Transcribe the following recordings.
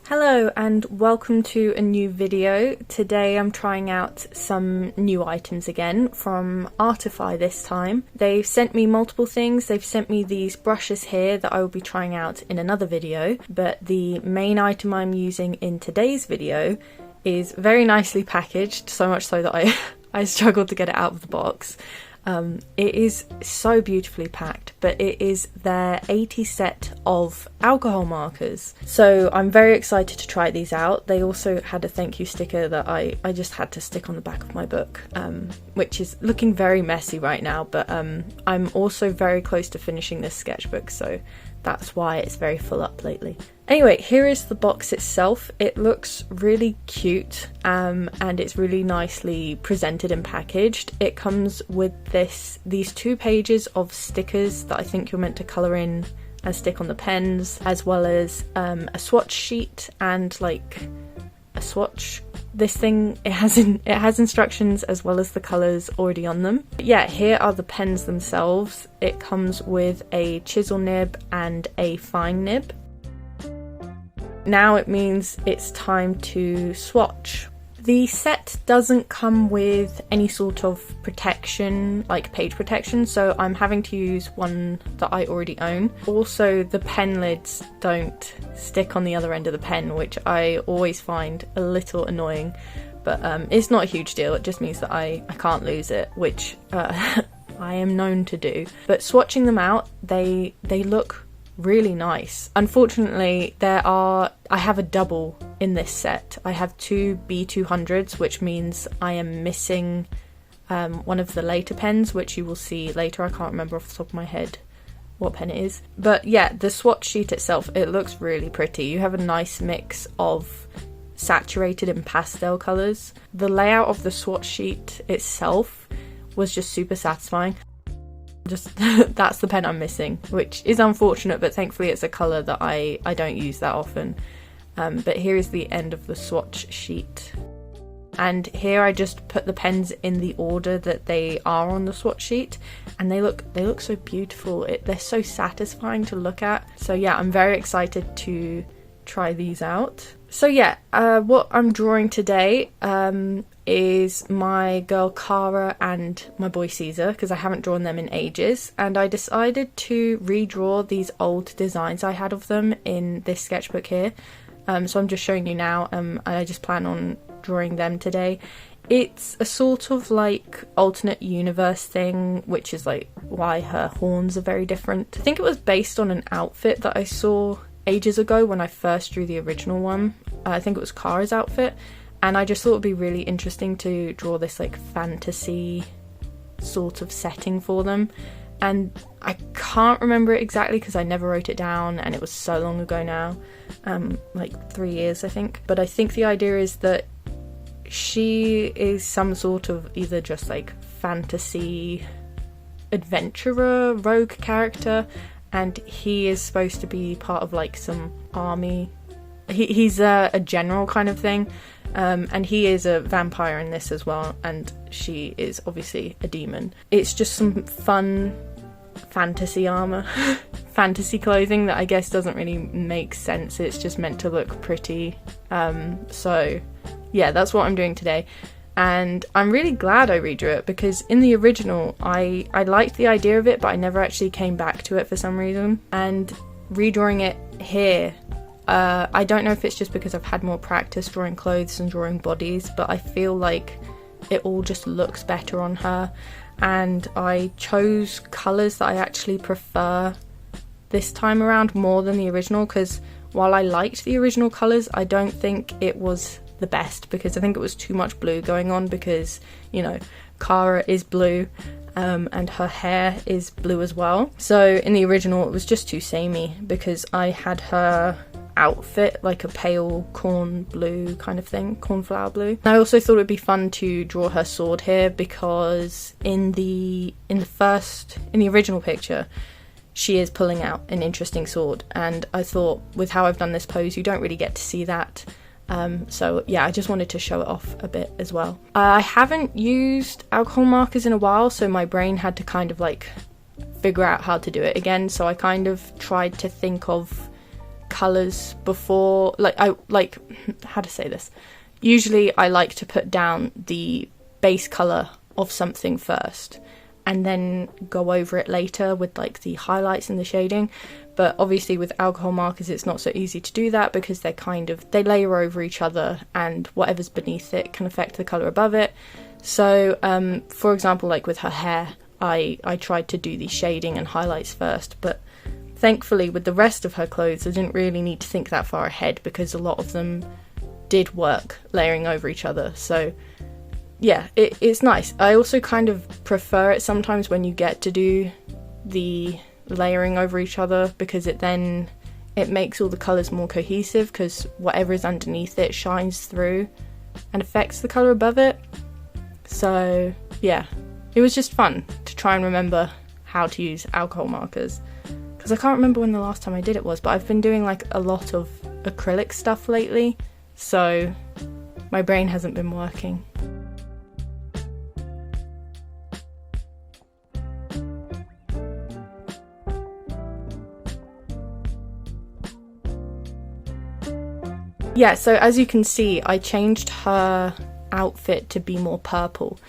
Hello and welcome to a new video. Today I'm trying out some new items again from Artify this time. They've sent me multiple things. They've sent me these brushes here that I will be trying out in another video, but the main item I'm using in today's video is very nicely packaged, so much so that I struggled to get it out of the box. It is so beautifully packed, but it is their 80 set of alcohol markers. So I'm very excited to try these out. They also had a thank you sticker that I just had to stick on the back of my book, which is looking very messy right now, but I'm also very close to finishing this sketchbook, so that's why it's very full up lately. Anyway, here is the box itself. It looks really cute and it's really nicely presented and packaged. It comes with these 2 pages of stickers that I think you're meant to colour in and stick on the pens, as well as a swatch sheet and like a swatch. This thing, it has instructions as well as the colours already on them. But yeah, here are the pens themselves. It comes with a chisel nib and a fine nib. Now it means it's time to swatch. The set doesn't come with any sort of protection, like page protection, so I'm having to use one that I already own. Also, the pen lids don't stick on the other end of the pen, which I always find a little annoying, but it's not a huge deal. It just means that I can't lose it, which I am known to do. But swatching them out, they look really nice. Unfortunately, I have a double in this set. I have 2 B200s, which means I am missing one of the later pens, which you will see later. I can't remember off the top of my head what pen it is. But yeah, the swatch sheet itself, it looks really pretty. You have a nice mix of saturated and pastel colours. The layout of the swatch sheet itself was just super satisfying. Just that's the pen I'm missing, which is unfortunate, but thankfully it's a colour that I don't use that often. But here is the end of the swatch sheet, and here I just put the pens in the order that they are on the swatch sheet, and they look so beautiful. They're so satisfying to look at. So yeah, I'm very excited to try these out. So yeah, what I'm drawing today is my girl Cara and my boy Caesar, because I haven't drawn them in ages, and I decided to redraw these old designs I had of them in this sketchbook here. So I'm just showing you now, and I just plan on drawing them today. It's a sort of like alternate universe thing, which is like why her horns are very different. I think it was based on an outfit that I saw ages ago when I first drew the original one. I think it was Cara's outfit, and I just thought it would be really interesting to draw this like fantasy sort of setting for them. And I can't remember it exactly because I never wrote it down and it was so long ago now, like 3 years I think. But I think the idea is that she is some sort of either just like fantasy adventurer, rogue character, and he is supposed to be part of like some army. He's a general kind of thing, and he is a vampire in this as well, and she is obviously a demon. It's just some fun fantasy armor, fantasy clothing that I guess doesn't really make sense. It's just meant to look pretty. So yeah, that's what I'm doing today. And I'm really glad I redrew it, because in the original I liked the idea of it, but I never actually came back to it for some reason. And redrawing it here, I don't know if it's just because I've had more practice drawing clothes and drawing bodies, but I feel like it all just looks better on her. And I chose colours that I actually prefer this time around more than the original, because while I liked the original colours, I don't think it was the best, because I think it was too much blue going on, because, you know, Cara is blue, and her hair is blue as well. So in the original it was just too samey, because I had her outfit like a pale corn blue kind of thing, cornflower blue. I also thought it'd be fun to draw her sword here, because in the original picture she is pulling out an interesting sword, and I thought with how I've done this pose you don't really get to see that. So yeah, I just wanted to show it off a bit as well. I haven't used alcohol markers in a while, so my brain had to kind of like figure out how to do it again, so I kind of tried to think of colours before, how to say this? Usually I like to put down the base colour of something first and then go over it later with like the highlights and the shading. But obviously with alcohol markers it's not so easy to do that because they layer over each other and whatever's beneath it can affect the colour above it. So for example, like with her hair, I tried to do the shading and highlights first, but thankfully with the rest of her clothes I didn't really need to think that far ahead because a lot of them did work layering over each other. So yeah, it's nice. I also kind of prefer it sometimes when you get to do the layering over each other because it makes all the colours more cohesive because whatever is underneath it shines through and affects the colour above it. So yeah, it was just fun to try and remember how to use alcohol markers because I can't remember when the last time I did it was, but I've been doing like a lot of acrylic stuff lately, so my brain hasn't been working. Yeah, so as you can see, I changed her outfit to be more purple,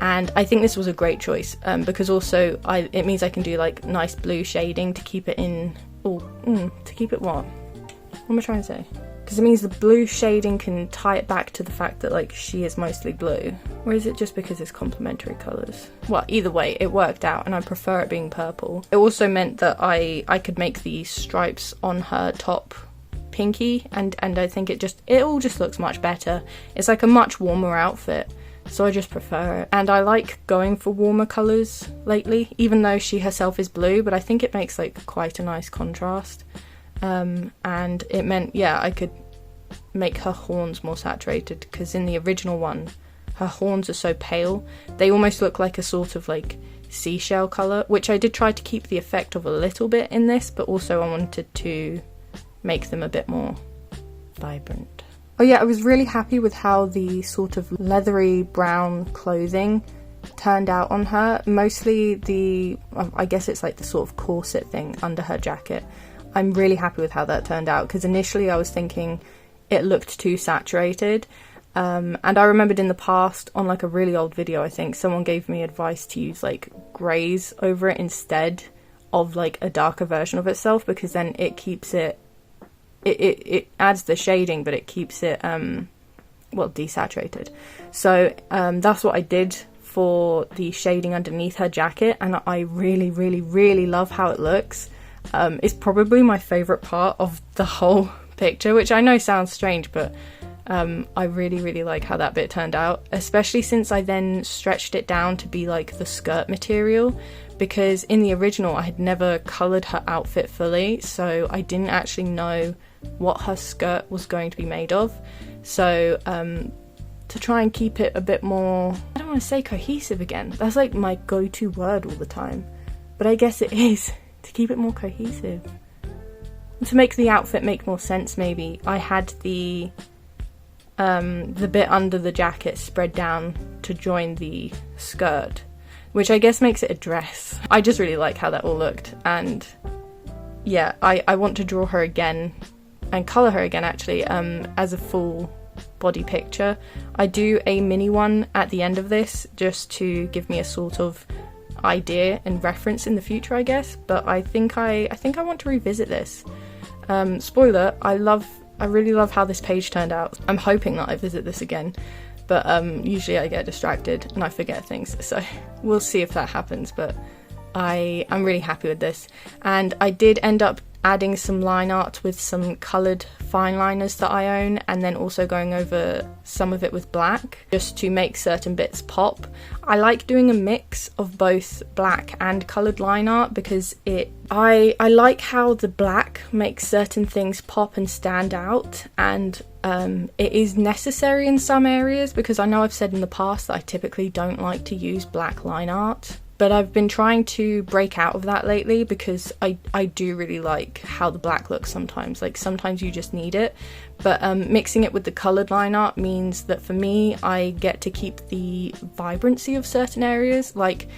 and I think this was a great choice because also it means I can do like nice blue shading to keep it in. To keep it what? What am I trying to say? Because it means the blue shading can tie it back to the fact that like she is mostly blue, or is it just because it's complementary colours? Well, either way, it worked out, and I prefer it being purple. It also meant that I could make the stripes on her top pinky, and I think it all just looks much better. It's like a much warmer outfit, so I just prefer it. And I like going for warmer colours lately, even though she herself is blue, but I think it makes like quite a nice contrast. And it meant, yeah, I could make her horns more saturated, because in the original one her horns are so pale, they almost look like a sort of like seashell colour, which I did try to keep the effect of a little bit in this, but also I wanted to make them a bit more vibrant. Oh yeah, I was really happy with how the sort of leathery brown clothing turned out on her. Mostly I guess it's like the sort of corset thing under her jacket. I'm really happy with how that turned out, because initially I was thinking it looked too saturated. And I remembered in the past, on like a really old video, I think, someone gave me advice to use like greys over it instead of like a darker version of itself, because then it keeps it adds the shading, but it keeps it desaturated. So that's what I did for the shading underneath her jacket, and I really, really, really love how it looks. It's probably my favourite part of the whole picture, which I know sounds strange, but I really, really like how that bit turned out, especially since I then stretched it down to be like the skirt material, because in the original I had never coloured her outfit fully, so I didn't actually know what her skirt was going to be made of. So to try and keep it a bit more, I don't want to say cohesive again, that's like my go-to word all the time, but I guess it is, to keep it more cohesive. And to make the outfit make more sense, maybe I had the bit under the jacket spread down to join the skirt, which I guess makes it a dress. I just really like how that all looked, and yeah, I want to draw her again and colour her again actually as a full body picture. I do a mini one at the end of this just to give me a sort of idea and reference in the future, I guess, but I think I want to revisit this. Spoiler, I really love how this page turned out. I'm hoping that I visit this again, but usually I get distracted and I forget things, so we'll see if that happens, but I'm really happy with this. And I did end up adding some line art with some coloured fine liners that I own, and then also going over some of it with black just to make certain bits pop. I like doing a mix of both black and coloured line art because I like how the black makes certain things pop and stand out, and it is necessary in some areas, because I know I've said in the past that I typically don't like to use black line art. But I've been trying to break out of that lately, because I do really like how the black looks sometimes. Like sometimes you just need it. But mixing it with the coloured line art means that for me, I get to keep the vibrancy of certain areas. Like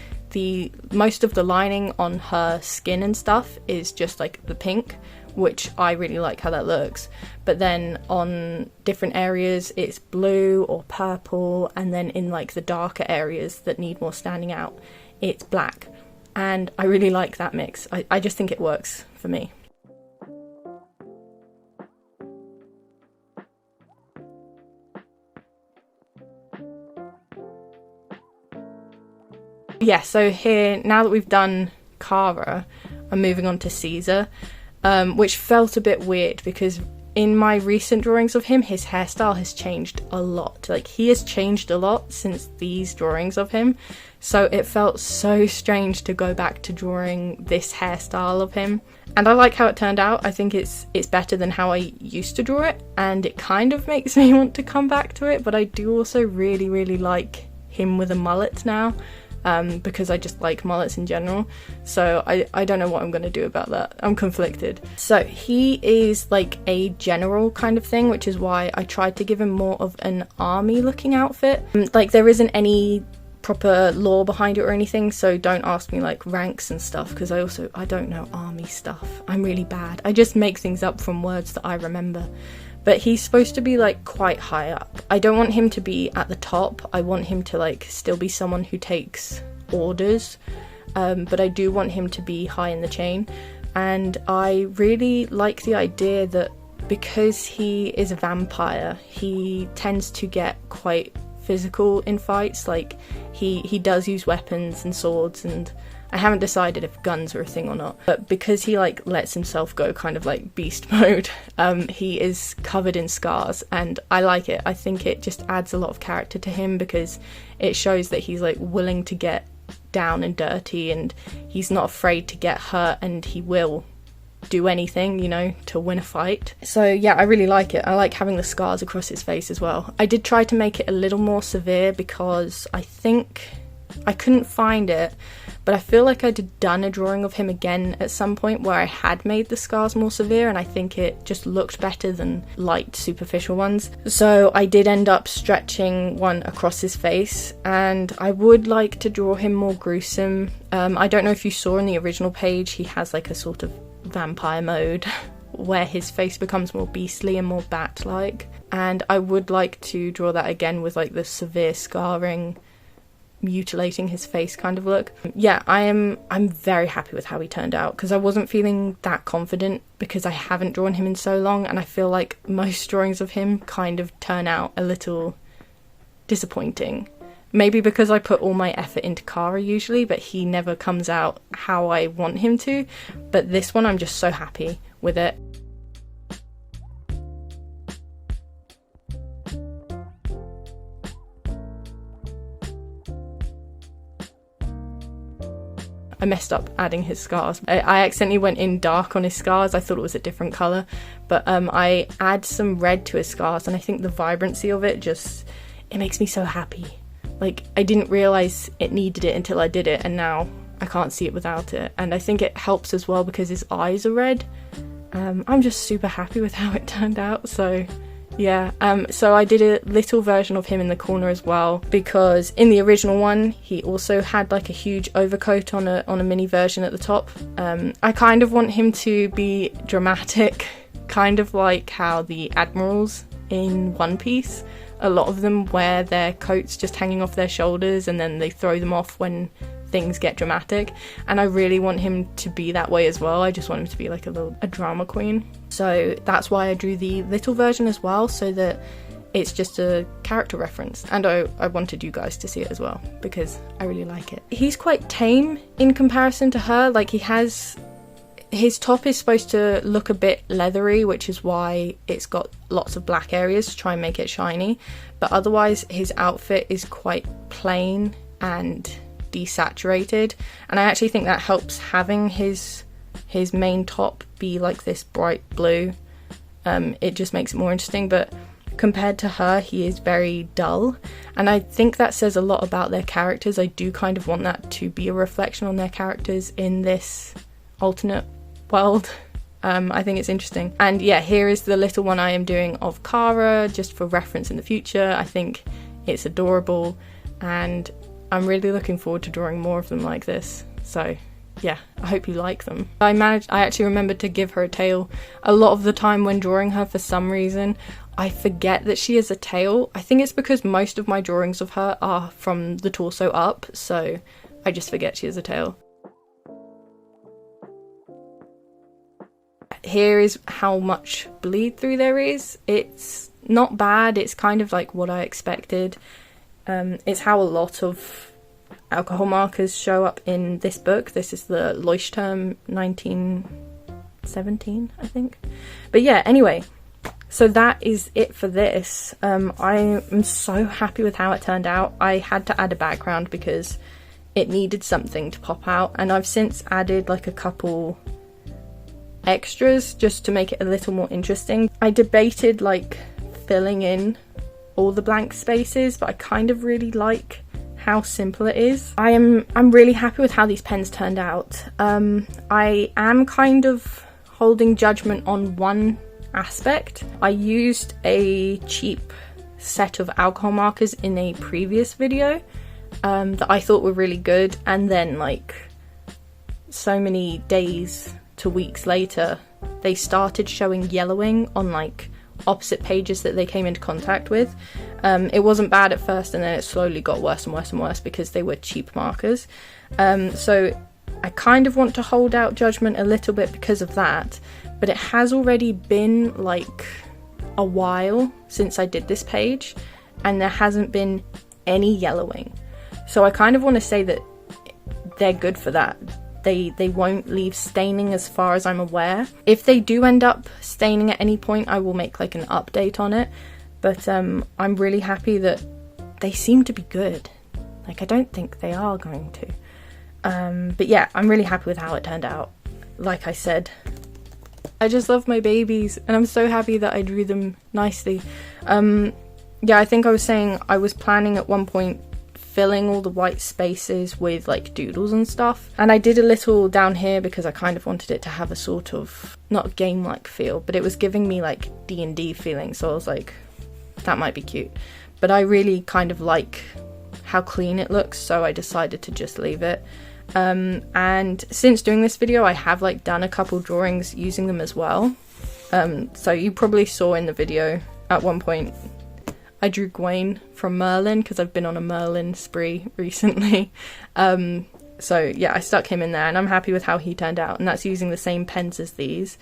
most of the lining on her skin and stuff is just like the pink, which I really like how that looks. But then on different areas it's blue or purple, and then in like the darker areas that need more standing out, it's black. And I really like that mix. I just think it works for me. Yeah, so here, now that we've done Kara, I'm moving on to Caesar, which felt a bit weird because in my recent drawings of him, his hairstyle has changed a lot. Like, he has changed a lot since these drawings of him, so it felt so strange to go back to drawing this hairstyle of him. And I like how it turned out. I think it's better than how I used to draw it, and it kind of makes me want to come back to it, but I do also really, really like him with a mullet now. Because I just like mullets in general, so I don't know what I'm going to do about that. I'm conflicted. So he is like a general kind of thing, which is why I tried to give him more of an army looking outfit. Like, there isn't any proper lore behind it or anything, so don't ask me like ranks and stuff, because I don't know army stuff. I'm really bad. I just make things up from words that I remember. But he's supposed to be like quite high up. I don't want him to be at the top. I want him to like still be someone who takes orders, but I do want him to be high in the chain. And I really like the idea that because he is a vampire, he tends to get quite physical in fights. Like, he does use weapons and swords, and I haven't decided if guns are a thing or not, but because he like lets himself go kind of like beast mode, he is covered in scars, and I like it. I think it just adds a lot of character to him because it shows that he's like willing to get down and dirty, and he's not afraid to get hurt, and he will do anything, you know, to win a fight. So yeah, I really like it. I like having the scars across his face as well. I did try to make it a little more severe because I think I couldn't find it, but I feel like I'd done a drawing of him again at some point where I had made the scars more severe, and I think it just looked better than light superficial ones. So I did end up stretching one across his face, and I would like to draw him more gruesome. I don't know if you saw in the original page, he has like a sort of vampire mode where his face becomes more beastly and more bat-like, and I would like to draw that again with like the severe scarring, mutilating his face kind of look. Yeah, I'm very happy with how he turned out, because I wasn't feeling that confident because I haven't drawn him in so long, and I feel like most drawings of him kind of turn out a little disappointing. Maybe because I put all my effort into Kara usually, but he never comes out how I want him to. But this one, I'm just so happy with it. I messed up adding his scars. I accidentally went in dark on his scars. I thought it was a different colour, but I add some red to his scars, and I think the vibrancy of it it makes me so happy. Like, I didn't realise it needed it until I did it, and now I can't see it without it. And I think it helps as well because his eyes are red. I'm just super happy with how it turned out, so yeah. So I did a little version of him in the corner as well, because in the original one he also had like a huge overcoat on a mini version at the top. I kind of want him to be dramatic, kind of like how the admirals in One Piece, a lot of them wear their coats just hanging off their shoulders and then they throw them off when things get dramatic, and I really want him to be that way as well. I just want him to be like a drama queen. So that's why I drew the little version as well, so that it's just a character reference, and I wanted you guys to see it as well because I really like it. He's quite tame in comparison to her. Like, his top is supposed to look a bit leathery, which is why it's got lots of black areas to try and make it shiny, but otherwise his outfit is quite plain and desaturated, and I actually think that helps having his main top be like this bright blue. It just makes it more interesting, but compared to her, he is very dull, and I think that says a lot about their characters. I do kind of want that to be a reflection on their characters in this alternate world. I think it's interesting. And yeah, here is the little one I am doing of Kara, just for reference in the future. I think it's adorable, and I'm really looking forward to drawing more of them like this. So yeah, I hope you like them. I actually remembered to give her a tail. A lot of the time when drawing her, for some reason, I forget that she has a tail. I think it's because most of my drawings of her are from the torso up, so I just forget she has a tail. Here is how much bleed through there is. It's not bad, it's kind of like what I expected. It's how a lot of alcohol markers show up in this book. This is the Leuchtturm 1917, I think. But yeah, anyway, so that is it for this. I am so happy with how it turned out. I had to add a background because it needed something to pop out, and I've since added like a couple extras just to make it a little more interesting. I debated like filling in all the blank spaces, but I kind of really like how simple it is. I'm really happy with how these pens turned out. I am kind of holding judgment on one aspect. I used a cheap set of alcohol markers in a previous video that I thought were really good, and then like so many days to weeks later they started showing yellowing on like opposite pages that they came into contact with. It wasn't bad at first, and then it slowly got worse and worse and worse because they were cheap markers. So I kind of want to hold out judgment a little bit because of that, but it has already been like a while since I did this page and there hasn't been any yellowing. So I kind of want to say that they're good for that. They won't leave staining as far as I'm aware. If they do end up staining at any point, I will make like an update on it. But I'm really happy that they seem to be good. Like, I don't think they are going to. But yeah, I'm really happy with how it turned out. Like I said, I just love my babies, and I'm so happy that I drew them nicely. Yeah, I think I was saying I was planning at one point filling all the white spaces with like doodles and stuff, and I did a little down here because I kind of wanted it to have a sort of, not game-like feel, but it was giving me like D&D feeling, so I was like, that might be cute. But I really kind of like how clean it looks, so I decided to just leave it. And since doing this video, I have like done a couple drawings using them as well. So you probably saw in the video at one point I drew Gwaine from Merlin because I've been on a Merlin spree recently. So yeah, I stuck him in there, and I'm happy with how he turned out, and that's using the same pens as these.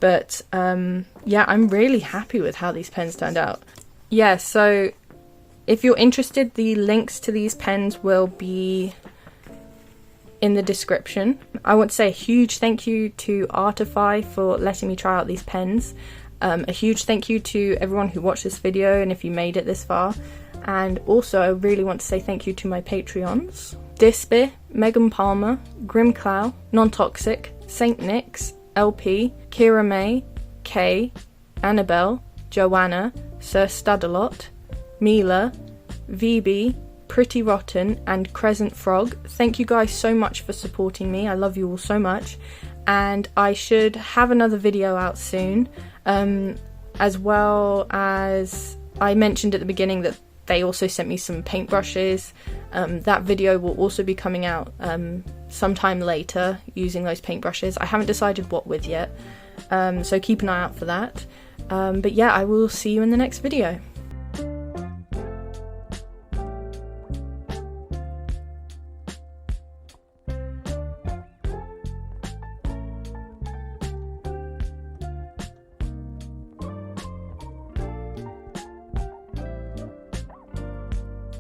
But yeah, I'm really happy with how these pens turned out. Yeah, so if you're interested, the links to these pens will be in the description. I want to say a huge thank you to Artify for letting me try out these pens. A huge thank you to everyone who watched this video and if you made it this far. And also I really want to say thank you to my Patreons: Disby, Megan Palmer, Grimclow, Non-Toxic, Saint Nick's, LP, Kira May, Kay, Annabelle, Joanna, Sir Studalot, Mila, VB, Pretty Rotten, and Crescent Frog. Thank you guys so much for supporting me. I love you all so much. And I should have another video out soon. As well as I mentioned at the beginning that they also sent me some paintbrushes. That video will also be coming out sometime later using those paintbrushes. I haven't decided what with yet, so keep an eye out for that. But yeah, I will see you in the next video.